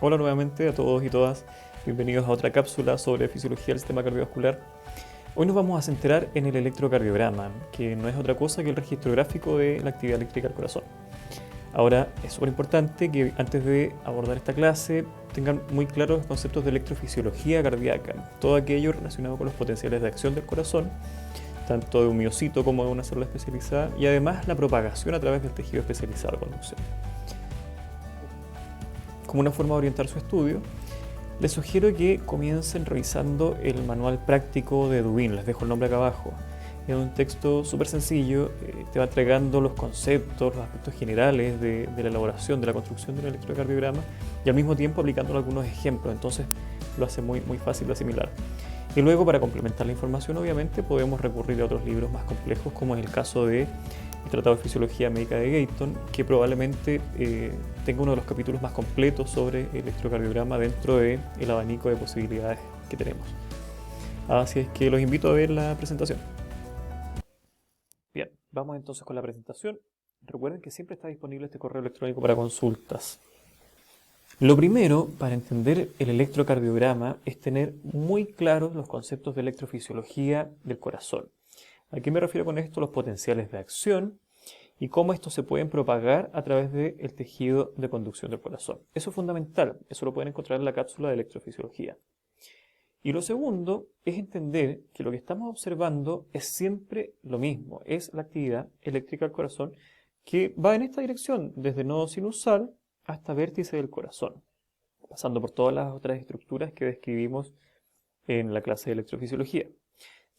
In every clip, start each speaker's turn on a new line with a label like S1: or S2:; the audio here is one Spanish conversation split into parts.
S1: Hola nuevamente a todos y todas, bienvenidos a otra cápsula sobre fisiología del sistema cardiovascular. Hoy nos vamos a centrar en el electrocardiograma, que no es otra cosa que el registro gráfico de la actividad eléctrica del corazón. Ahora, es súper importante que antes de abordar esta clase tengan muy claros los conceptos de electrofisiología cardíaca, todo aquello relacionado con los potenciales de acción del corazón, tanto de un miocito como de una célula especializada, y además la propagación a través del tejido especializado de conducción. Como una forma de orientar su estudio, les sugiero que comiencen revisando el manual práctico de Dubin, les dejo el nombre acá abajo. Es un texto súper sencillo, te va entregando los conceptos, los aspectos generales de la elaboración, de la construcción de un electrocardiograma y al mismo tiempo aplicando algunos ejemplos, entonces lo hace muy fácil de asimilar. Y luego, para complementar la información, obviamente, podemos recurrir a otros libros más complejos, como es el caso de el Tratado de Fisiología Médica de Guyton, que probablemente tenga uno de los capítulos más completos sobre electrocardiograma dentro del abanico de posibilidades que tenemos. Así es que los invito a ver la presentación. Bien, vamos entonces con la presentación. Recuerden que siempre está disponible este correo electrónico para consultas. Lo primero para entender el electrocardiograma es tener muy claros los conceptos de electrofisiología del corazón. ¿A qué me refiero con esto? Los potenciales de acción y cómo estos se pueden propagar a través del tejido de conducción del corazón. Eso es fundamental, eso lo pueden encontrar en la cápsula de electrofisiología. Y lo segundo es entender que lo que estamos observando es siempre lo mismo, es la actividad eléctrica del corazón que va en esta dirección, desde nodo sinusal hasta vértice del corazón, pasando por todas las otras estructuras que describimos en la clase de electrofisiología.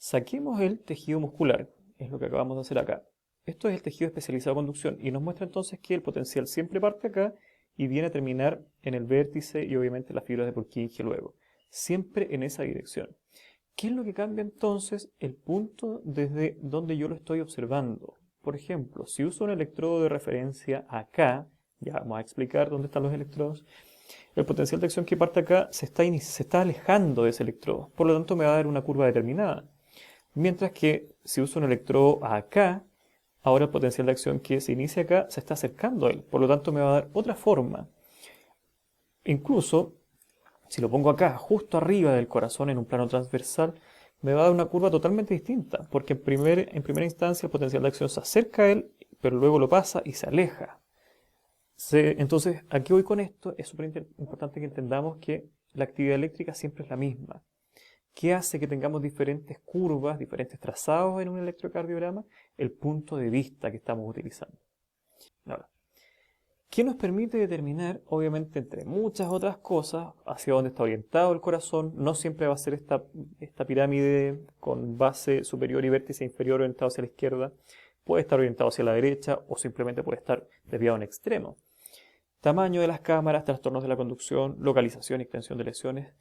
S1: Saquemos el tejido muscular, es lo que acabamos de hacer acá. Esto es el tejido especializado de conducción y nos muestra entonces que el potencial siempre parte acá y viene a terminar en el vértice y obviamente las fibras de Purkinje luego. Siempre en esa dirección. ¿Qué es lo que cambia entonces? El punto desde donde yo lo estoy observando. Por ejemplo, si uso un electrodo de referencia acá, ya vamos a explicar dónde están los electrodos, el potencial de acción que parte acá se está alejando de ese electrodo, por lo tanto me va a dar una curva determinada. Mientras que si uso un electrodo acá, ahora el potencial de acción que se inicia acá se está acercando a él, por lo tanto me va a dar otra forma. Incluso, si lo pongo acá, justo arriba del corazón en un plano transversal, me va a dar una curva totalmente distinta, porque en primera instancia el potencial de acción se acerca a él, pero luego lo pasa y se aleja. Entonces, ¿a qué voy con esto? Es súper importante que entendamos que la actividad eléctrica siempre es la misma. ¿Qué hace que tengamos diferentes curvas, diferentes trazados en un electrocardiograma? El punto de vista que estamos utilizando. Ahora, ¿qué nos permite determinar, obviamente, entre muchas otras cosas, hacia dónde está orientado el corazón? No siempre va a ser esta pirámide con base superior y vértice inferior orientado hacia la izquierda. Puede estar orientado hacia la derecha o simplemente puede estar desviado en extremo. Tamaño de las cámaras, trastornos de la conducción, localización y extensión de lesiones,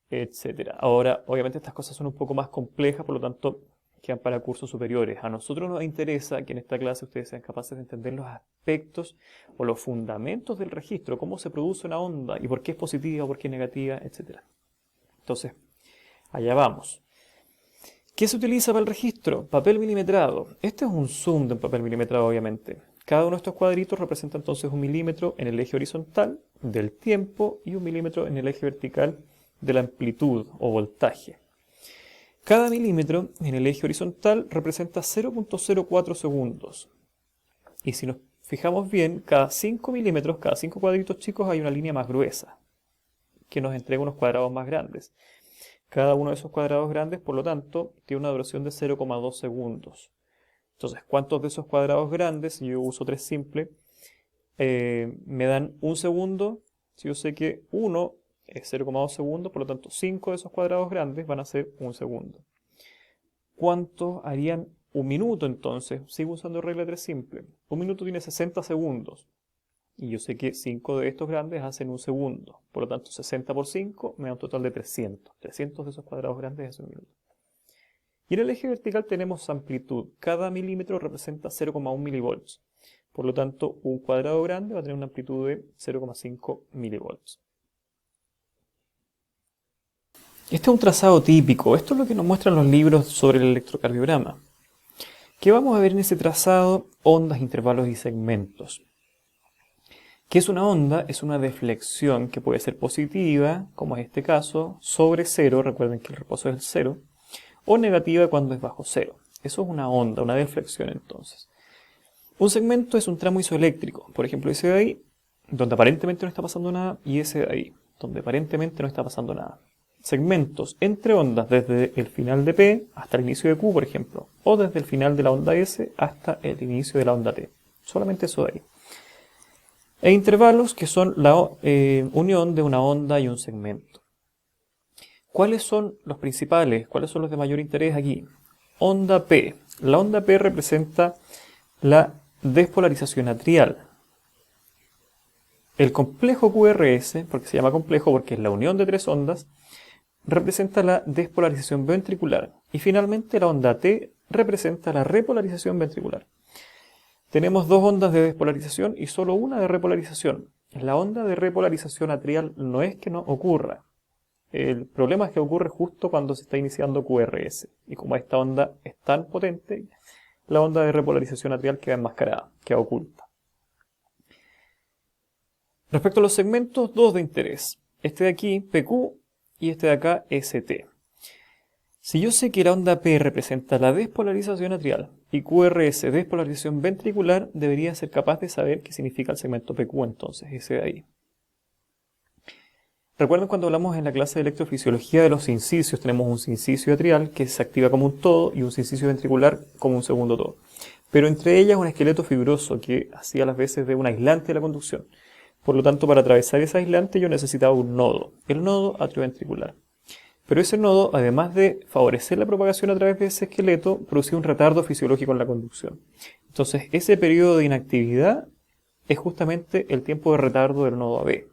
S1: etcétera. Ahora, obviamente estas cosas son un poco más complejas, por lo tanto, quedan para cursos superiores. A nosotros nos interesa que en esta clase ustedes sean capaces de entender los aspectos o los fundamentos del registro, cómo se produce una onda y por qué es positiva, por qué es negativa, etcétera. Entonces, allá vamos. ¿Qué se utiliza para el registro? Papel milimetrado. Este es un zoom de un papel milimetrado, obviamente. Cada uno de estos cuadritos representa entonces 1 milímetro en el eje horizontal del tiempo y 1 milímetro en el eje vertical de la amplitud o voltaje. Cada milímetro en el eje horizontal representa 0.04 segundos. Y si nos fijamos bien, cada 5 milímetros, cada 5 cuadritos chicos hay una línea más gruesa que nos entrega unos cuadrados más grandes. Cada uno de esos cuadrados grandes, por lo tanto, tiene una duración de 0,2 segundos. Entonces, ¿cuántos de esos cuadrados grandes, si yo uso 3 simple, me dan 1 segundo? Si yo sé que 1 es 0,2 segundos, por lo tanto 5 de esos cuadrados grandes van a ser 1 segundo. ¿Cuántos harían 1 minuto entonces? Sigo usando regla 3 simple. 1 minuto tiene 60 segundos. Y yo sé que 5 de estos grandes hacen 1 segundo. Por lo tanto, 60 por 5 me da un total de 300. 300 de esos cuadrados grandes hacen 1 minuto. Y en el eje vertical tenemos amplitud. Cada milímetro representa 0,1 milivolts. Por lo tanto, un cuadrado grande va a tener una amplitud de 0,5 milivolts. Este es un trazado típico. Esto es lo que nos muestran los libros sobre el electrocardiograma. ¿Qué vamos a ver en ese trazado? Ondas, intervalos y segmentos. ¿Qué es una onda? Es una deflexión que puede ser positiva, como es este caso, sobre cero, recuerden que el reposo es el cero, o negativa cuando es bajo cero. Eso es una onda, una deflexión entonces. Un segmento es un tramo isoeléctrico, por ejemplo ese de ahí, donde aparentemente no está pasando nada, y ese de ahí, donde aparentemente no está pasando nada. Segmentos entre ondas desde el final de P hasta el inicio de Q, por ejemplo, o desde el final de la onda S hasta el inicio de la onda T. Solamente eso de ahí. E intervalos, que son la unión de una onda y un segmento. ¿Cuáles son los principales? ¿Cuáles son los de mayor interés aquí? Onda P. La onda P representa la despolarización atrial. El complejo QRS, porque se llama complejo porque es la unión de tres ondas, representa la despolarización ventricular. Y finalmente la onda T representa la repolarización ventricular. Tenemos dos ondas de despolarización y solo una de repolarización. La onda de repolarización atrial no es que no ocurra. El problema es que ocurre justo cuando se está iniciando QRS. Y como esta onda es tan potente, la onda de repolarización atrial queda enmascarada, queda oculta. Respecto a los segmentos, dos de interés. Este de aquí, PQ, y este de acá, ST. Si yo sé que la onda P representa la despolarización atrial y QRS despolarización ventricular, debería ser capaz de saber qué significa el segmento PQ entonces, ese de ahí. Recuerden cuando hablamos en la clase de electrofisiología de los sincicios, tenemos un sincicio atrial que se activa como un todo y un sincicio ventricular como un segundo todo. Pero entre ellas un esqueleto fibroso que hacía las veces de un aislante de la conducción. Por lo tanto, para atravesar ese aislante yo necesitaba un nodo, el nodo atrioventricular. Pero ese nodo, además de favorecer la propagación a través de ese esqueleto, producía un retardo fisiológico en la conducción. Entonces, ese periodo de inactividad es justamente el tiempo de retardo del nodo AB,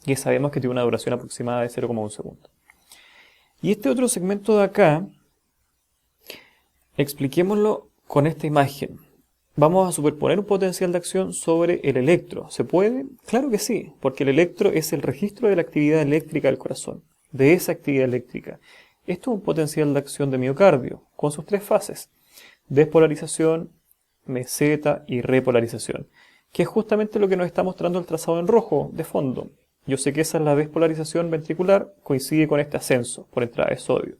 S1: que sabemos que tiene una duración aproximada de 0,1 segundo. Y este otro segmento de acá, expliquémoslo con esta imagen. Vamos a superponer un potencial de acción sobre el electro. ¿Se puede? Claro que sí, porque el electro es el registro de la actividad eléctrica del corazón, de esa actividad eléctrica. Esto es un potencial de acción de miocardio, con sus tres fases: despolarización, meseta y repolarización, que es justamente lo que nos está mostrando el trazado en rojo de fondo. Yo sé que esa es la despolarización ventricular, coincide con este ascenso por entrada de sodio.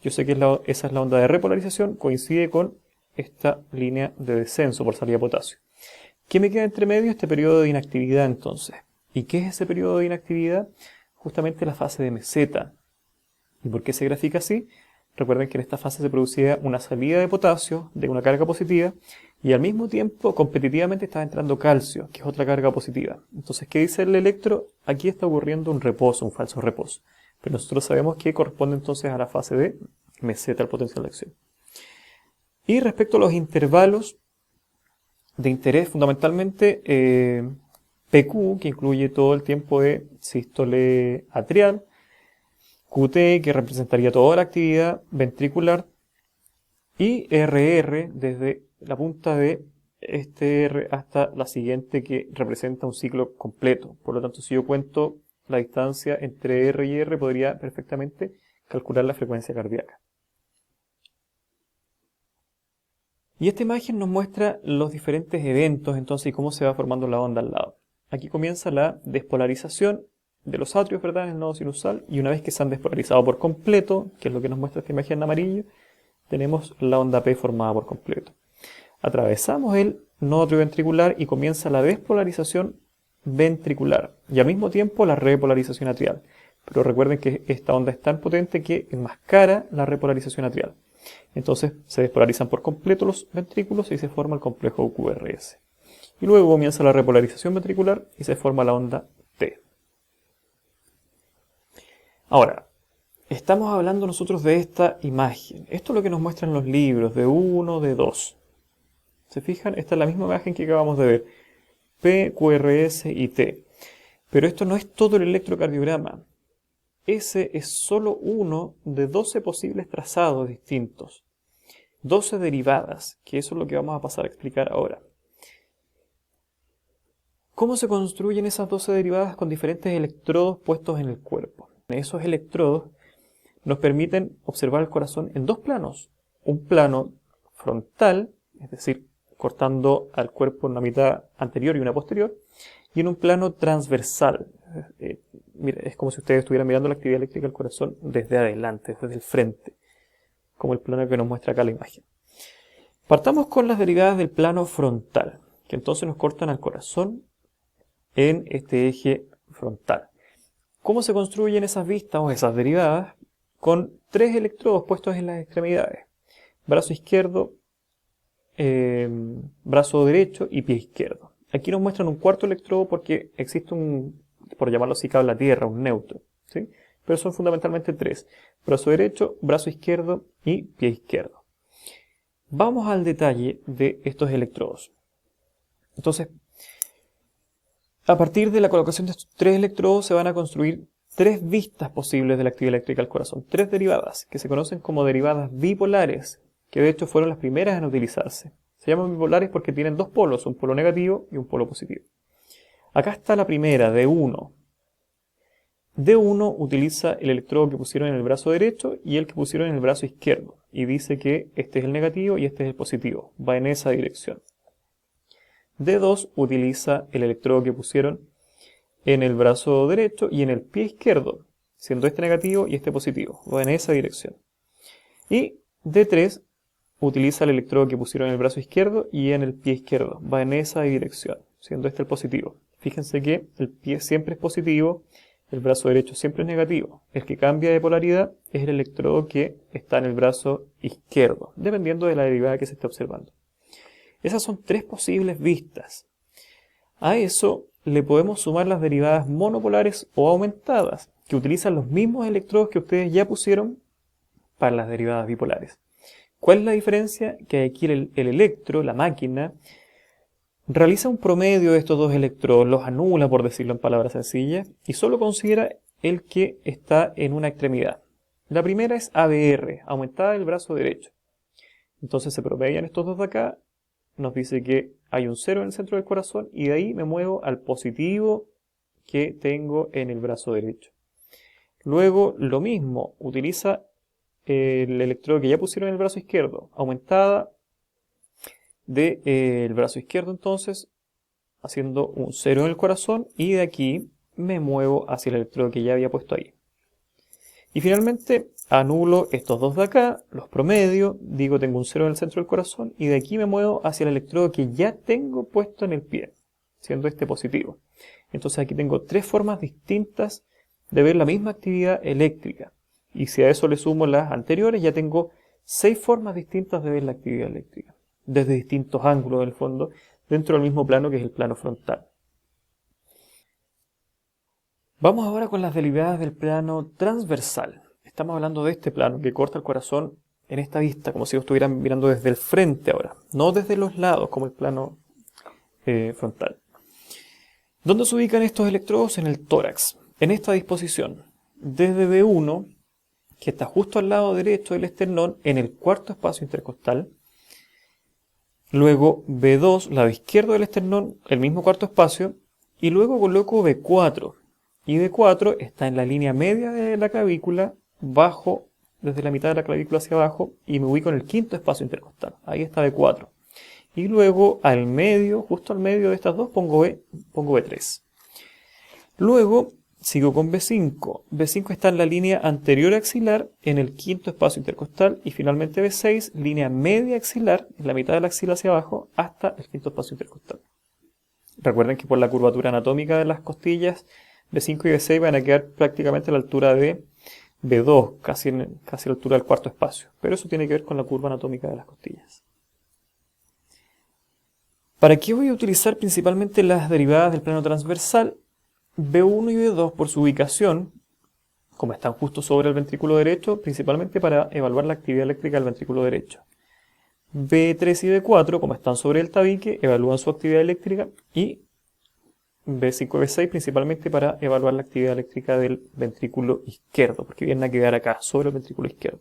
S1: Yo sé que esa es la onda de repolarización, coincide con esta línea de descenso por salida de potasio. ¿Qué me queda entre medio? Este periodo de inactividad entonces. ¿Y qué es ese periodo de inactividad? Justamente la fase de meseta. ¿Y por qué se grafica así? Recuerden que en esta fase se producía una salida de potasio de una carga positiva y al mismo tiempo competitivamente estaba entrando calcio, que es otra carga positiva. Entonces, ¿qué dice el electro? Aquí está ocurriendo un reposo, un falso reposo. Pero nosotros sabemos que corresponde entonces a la fase de meseta, el potencial de acción. Y respecto a los intervalos de interés, fundamentalmente PQ, que incluye todo el tiempo de sístole atrial, QT, que representaría toda la actividad ventricular, y RR, desde la punta de este R hasta la siguiente, que representa un ciclo completo. Por lo tanto, si yo cuento la distancia entre R y R, podría perfectamente calcular la frecuencia cardíaca. Y esta imagen nos muestra los diferentes eventos entonces y cómo se va formando la onda al lado. Aquí comienza la despolarización de los atrios, ¿verdad?, en el nodo sinusal, y una vez que se han despolarizado por completo, que es lo que nos muestra esta imagen en amarillo, tenemos la onda P formada por completo. Atravesamos el nodo atrioventricular y comienza la despolarización ventricular y al mismo tiempo la repolarización atrial. Pero recuerden que esta onda es tan potente que enmascara la repolarización atrial. Entonces se despolarizan por completo los ventrículos y se forma el complejo QRS. Y luego comienza la repolarización ventricular y se forma la onda T. Ahora, estamos hablando nosotros de esta imagen. Esto es lo que nos muestran los libros de 1, de 2. ¿Se fijan? Esta es la misma imagen que acabamos de ver. P, QRS y T. Pero esto no es todo el electrocardiograma. Ese es solo uno de 12 posibles trazados distintos. 12 derivadas, que eso es lo que vamos a pasar a explicar ahora. ¿Cómo se construyen esas 12 derivadas? Con diferentes electrodos puestos en el cuerpo. Esos electrodos nos permiten observar el corazón en dos planos. Un plano frontal, es decir, cortando al cuerpo en una mitad anterior y una posterior, y en un plano transversal. Mira, es como si ustedes estuvieran mirando la actividad eléctrica del corazón desde adelante, desde el frente, como el plano que nos muestra acá la imagen. Partamos con las derivadas del plano frontal, que entonces nos cortan al corazón en este eje frontal. ¿Cómo se construyen esas vistas o esas derivadas? Con 3 electrodos puestos en las extremidades: brazo izquierdo, brazo derecho y pie izquierdo. Aquí nos muestran un cuarto electrodo porque existe un, por llamarlo así, cable a tierra, un neutro, ¿sí? Pero son fundamentalmente 3: brazo derecho, brazo izquierdo y pie izquierdo. Vamos al detalle de estos electrodos. Entonces, a partir de la colocación de estos 3 electrodos se van a construir 3 vistas posibles de la actividad eléctrica del corazón, 3 derivadas que se conocen como derivadas bipolares, que de hecho fueron las primeras en utilizarse. Se llaman bipolares porque tienen 2 polos, un polo negativo y un polo positivo. Acá está la primera, D1. D1 utiliza el electrodo que pusieron en el brazo derecho y el que pusieron en el brazo izquierdo, y dice que este es el negativo y este es el positivo, va en esa dirección. D2 utiliza el electrodo que pusieron en el brazo derecho y en el pie izquierdo, siendo este negativo y este positivo, va en esa dirección. Y D3 utiliza el electrodo que pusieron en el brazo izquierdo y en el pie izquierdo, va en esa dirección, siendo este el positivo. Fíjense que el pie siempre es positivo, el brazo derecho siempre es negativo. El que cambia de polaridad es el electrodo que está en el brazo izquierdo, dependiendo de la derivada que se esté observando. Esas son 3 posibles vistas. A eso le podemos sumar las derivadas monopolares o aumentadas, que utilizan los mismos electrodos que ustedes ya pusieron para las derivadas bipolares. ¿Cuál es la diferencia? Que aquí el electro, la máquina, realiza un promedio de estos 2 electrodos, los anula, por decirlo en palabras sencillas, y solo considera el que está en una extremidad. La primera es ABR, aumentada del brazo derecho. Entonces se promedian estos 2 de acá, nos dice que hay un 0 en el centro del corazón, y de ahí me muevo al positivo que tengo en el brazo derecho. Luego lo mismo, utiliza el electrodo que ya pusieron en el brazo izquierdo, aumentada del brazo izquierdo entonces, haciendo un 0 en el corazón, y de aquí me muevo hacia el electrodo que ya había puesto ahí. Y finalmente anulo estos 2 de acá, los promedio, digo tengo un 0 en el centro del corazón, y de aquí me muevo hacia el electrodo que ya tengo puesto en el pie, siendo este positivo. Entonces aquí tengo 3 formas distintas de ver la misma actividad eléctrica. Y si a eso le sumo las anteriores, ya tengo 6 formas distintas de ver la actividad eléctrica, desde distintos ángulos del fondo, dentro del mismo plano que es el plano frontal. Vamos ahora con las derivadas del plano transversal. Estamos hablando de este plano que corta el corazón en esta vista, como si lo estuvieran mirando desde el frente ahora, no desde los lados como el plano frontal. ¿Dónde se ubican estos electrodos? En el tórax, en esta disposición, desde B1, que está justo al lado derecho del esternón, en el cuarto espacio intercostal. Luego B2, lado izquierdo del esternón, el mismo cuarto espacio. Y luego coloco B4. Y B4 está en la línea media de la clavícula, bajo, desde la mitad de la clavícula hacia abajo, y me ubico en el quinto espacio intercostal. Ahí está B4. Y luego al medio, justo al medio de estas dos, pongo B3. Luego sigo con B5. B5 está en la línea anterior axilar, en el quinto espacio intercostal, y finalmente B6, línea media axilar, en la mitad de la axila hacia abajo, hasta el quinto espacio intercostal. Recuerden que por la curvatura anatómica de las costillas, B5 y B6 van a quedar prácticamente a la altura de B2, casi a la altura del cuarto espacio. Pero eso tiene que ver con la curva anatómica de las costillas. ¿Para qué voy a utilizar principalmente las derivadas del plano transversal? B1 y B2 por su ubicación, como están justo sobre el ventrículo derecho, principalmente para evaluar la actividad eléctrica del ventrículo derecho. B3 y B4, como están sobre el tabique, evalúan su actividad eléctrica, y B5 y B6 principalmente para evaluar la actividad eléctrica del ventrículo izquierdo, porque vienen a quedar acá, sobre el ventrículo izquierdo.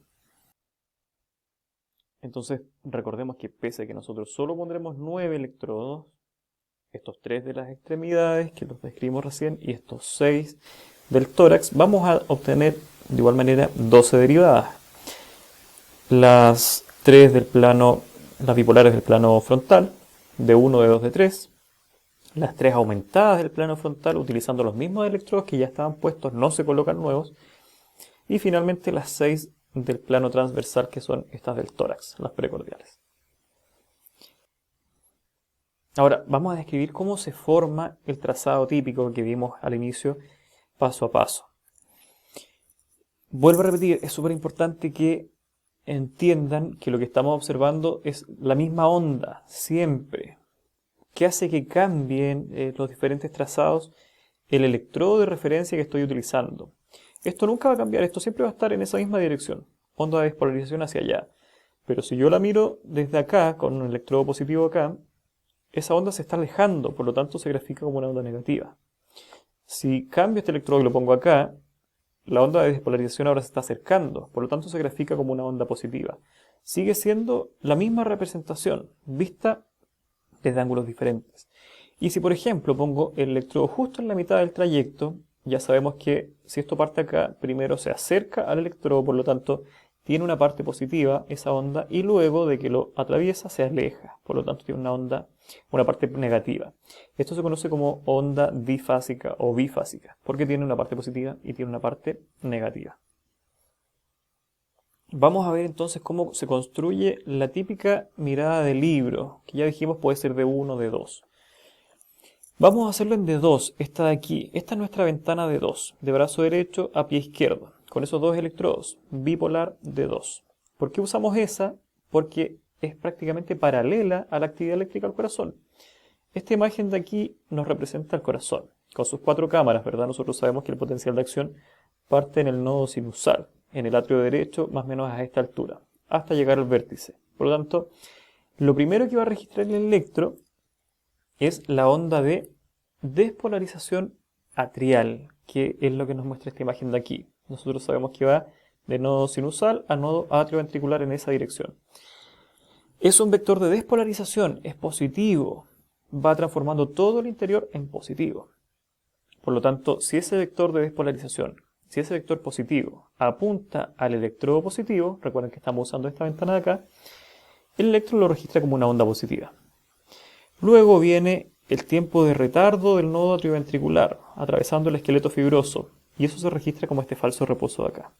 S1: Entonces, recordemos que pese a que nosotros solo pondremos 9 electrodos, estos 3 de las extremidades, que los describimos recién, y estos 6 del tórax, vamos a obtener de igual manera 12 derivadas. Las 3 del plano, las bipolares del plano frontal, D1, D2, D3. las 3 aumentadas del plano frontal utilizando los mismos electrodos que ya estaban puestos, no se colocan nuevos. Y finalmente las 6 del plano transversal, que son estas del tórax, las precordiales. Ahora vamos a describir cómo se forma el trazado típico que vimos al inicio, paso a paso. Vuelvo a repetir, es súper importante que entiendan que lo que estamos observando es la misma onda, siempre. ¿Qué hace que cambien los diferentes trazados? El electrodo de referencia que estoy utilizando. Esto nunca va a cambiar, esto siempre va a estar en esa misma dirección, onda de despolarización hacia allá. Pero si yo la miro desde acá, con un electrodo positivo acá, esa onda se está alejando, por lo tanto se grafica como una onda negativa. Si cambio este electrodo y lo pongo acá, la onda de despolarización ahora se está acercando, por lo tanto se grafica como una onda positiva. Sigue siendo la misma representación, vista desde ángulos diferentes. Y si por ejemplo pongo el electrodo justo en la mitad del trayecto, ya sabemos que si esto parte acá, primero se acerca al electrodo, por lo tanto tiene una parte positiva esa onda, y luego de que lo atraviesa se aleja, por lo tanto tiene una parte negativa. Esto se conoce como onda difásica o bifásica, porque tiene una parte positiva y tiene una parte negativa. Vamos a ver entonces cómo se construye la típica mirada de libro, que ya dijimos puede ser de 1 o de 2. Vamos a hacerlo en de 2, esta de aquí. Esta es nuestra ventana de 2, de brazo derecho a pie izquierdo, con esos dos electrodos, bipolar de 2. ¿Por qué usamos esa? Porque es prácticamente paralela a la actividad eléctrica del corazón. Esta imagen de aquí nos representa el corazón, con sus 4 cámaras, ¿verdad? Nosotros sabemos que el potencial de acción parte en el nodo sinusal, en el atrio derecho, más o menos a esta altura, hasta llegar al vértice. Por lo tanto, lo primero que va a registrar el electro es la onda de despolarización atrial, que es lo que nos muestra esta imagen de aquí. Nosotros sabemos que va de nodo sinusal a nodo atrioventricular en esa dirección. Es un vector de despolarización, es positivo, va transformando todo el interior en positivo. Por lo tanto, si ese vector de despolarización, si ese vector positivo apunta al electrodo positivo, recuerden que estamos usando esta ventana de acá, el electro lo registra como una onda positiva. Luego viene el tiempo de retardo del nodo atrioventricular, atravesando el esqueleto fibroso, y eso se registra como este falso reposo de acá.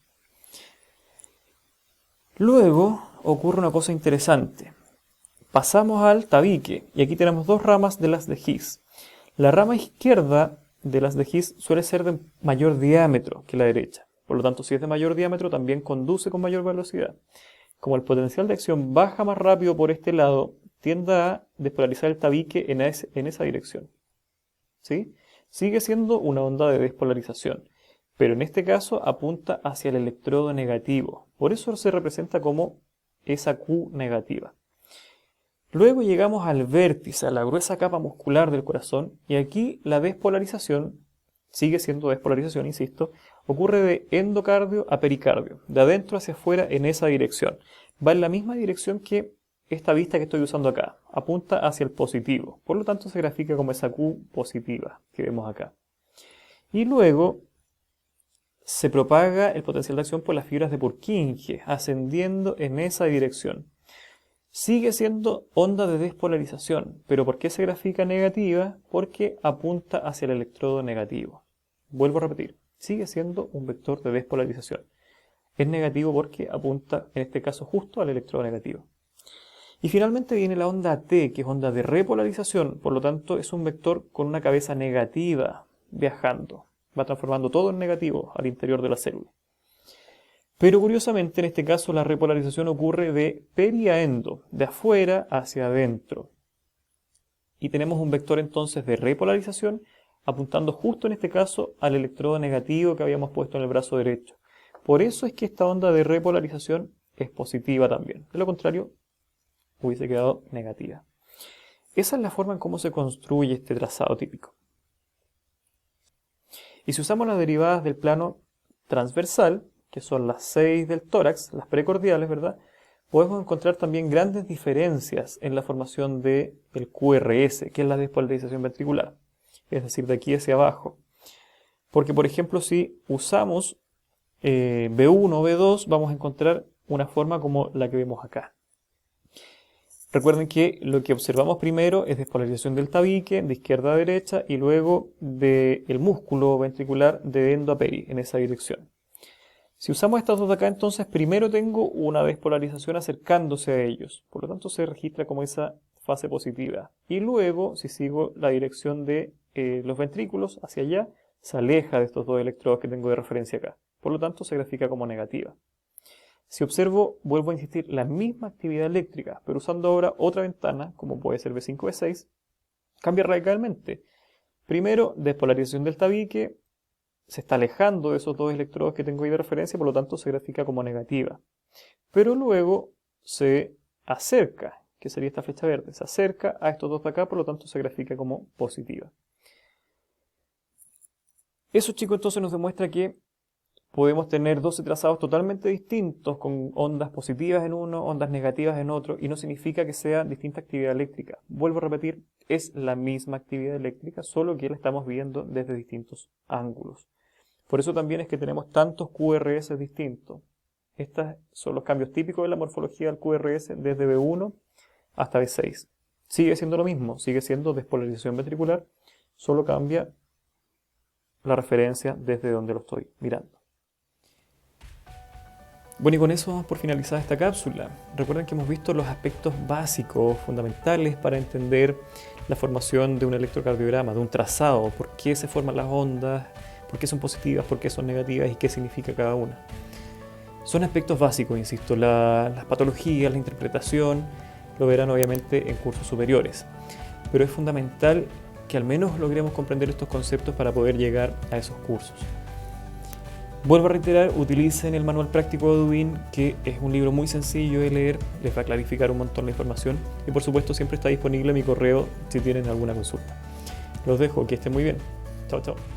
S1: Luego ocurre una cosa interesante. Pasamos al tabique, y aquí tenemos 2 ramas de las de Higgs. La rama izquierda de las de Higgs suele ser de mayor diámetro que la derecha. Por lo tanto, si es de mayor diámetro, también conduce con mayor velocidad. Como el potencial de acción baja más rápido por este lado, tiende a despolarizar el tabique en esa dirección. ¿Sí? Sigue siendo una onda de despolarización, pero en este caso apunta hacia el electrodo negativo. Por eso se representa como esa Q negativa. Luego llegamos al vértice, a la gruesa capa muscular del corazón, y aquí la despolarización, sigue siendo despolarización, insisto, ocurre de endocardio a pericardio, de adentro hacia afuera en esa dirección. Va en la misma dirección que esta vista que estoy usando acá, apunta hacia el positivo, por lo tanto se grafica como esa Q positiva que vemos acá. Y luego se propaga el potencial de acción por las fibras de Purkinje, ascendiendo en esa dirección. Sigue siendo onda de despolarización, pero ¿por qué se grafica negativa? Porque apunta hacia el electrodo negativo. Vuelvo a repetir, sigue siendo un vector de despolarización. Es negativo porque apunta, en este caso, justo al electrodo negativo. Y finalmente viene la onda T, que es onda de repolarización, por lo tanto es un vector con una cabeza negativa viajando. Va transformando todo en negativo al interior de la célula. Pero curiosamente, en este caso, la repolarización ocurre de peri a endo, de afuera hacia adentro. Y tenemos un vector entonces de repolarización apuntando justo en este caso al electrodo negativo que habíamos puesto en el brazo derecho. Por eso es que esta onda de repolarización es positiva también. De lo contrario, hubiese quedado negativa. Esa es la forma en cómo se construye este trazado típico. Y si usamos las derivadas del plano transversal, que son las 6 del tórax, las precordiales, ¿verdad? Podemos encontrar también grandes diferencias en la formación del QRS, que es la despolarización ventricular, es decir, de aquí hacia abajo. Porque, por ejemplo, si usamos B1 o B2, vamos a encontrar una forma como la que vemos acá. Recuerden que lo que observamos primero es despolarización del tabique de izquierda a derecha y luego del músculo ventricular de endo a peri en esa dirección. Si usamos estas dos de acá, entonces primero tengo una despolarización acercándose a ellos, por lo tanto se registra como esa fase positiva. Y luego, si sigo la dirección de los ventrículos hacia allá, se aleja de estos dos electrodos que tengo de referencia acá, por lo tanto se grafica como negativa. Si observo, vuelvo a insistir, la misma actividad eléctrica, pero usando ahora otra ventana, como puede ser B5, B6, cambia radicalmente. Primero, despolarización del tabique, se está alejando de esos dos electrodos que tengo ahí de referencia, por lo tanto se grafica como negativa. Pero luego se acerca, que sería esta flecha verde, se acerca a estos dos de acá, por lo tanto se grafica como positiva. Eso, chicos, entonces nos demuestra que podemos tener 12 trazados totalmente distintos, con ondas positivas en uno, ondas negativas en otro, y no significa que sea distinta actividad eléctrica. Vuelvo a repetir, es la misma actividad eléctrica, solo que la estamos viendo desde distintos ángulos. Por eso también es que tenemos tantos QRS distintos. Estos son los cambios típicos de la morfología del QRS desde B1 hasta B6. Sigue siendo lo mismo, sigue siendo despolarización ventricular, solo cambia la referencia desde donde lo estoy mirando. Bueno, y con eso vamos por finalizar esta cápsula. Recuerden que hemos visto los aspectos básicos, fundamentales para entender la formación de un electrocardiograma, de un trazado, por qué se forman las ondas, por qué son positivas, por qué son negativas y qué significa cada una. Son aspectos básicos, insisto, las patologías, la interpretación, lo verán obviamente en cursos superiores. Pero es fundamental que al menos logremos comprender estos conceptos para poder llegar a esos cursos. Vuelvo a reiterar, utilicen el manual práctico de Odubin, que es un libro muy sencillo de leer, les va a clarificar un montón la información y por supuesto siempre está disponible mi correo si tienen alguna consulta. Los dejo, que estén muy bien. Chao, chao.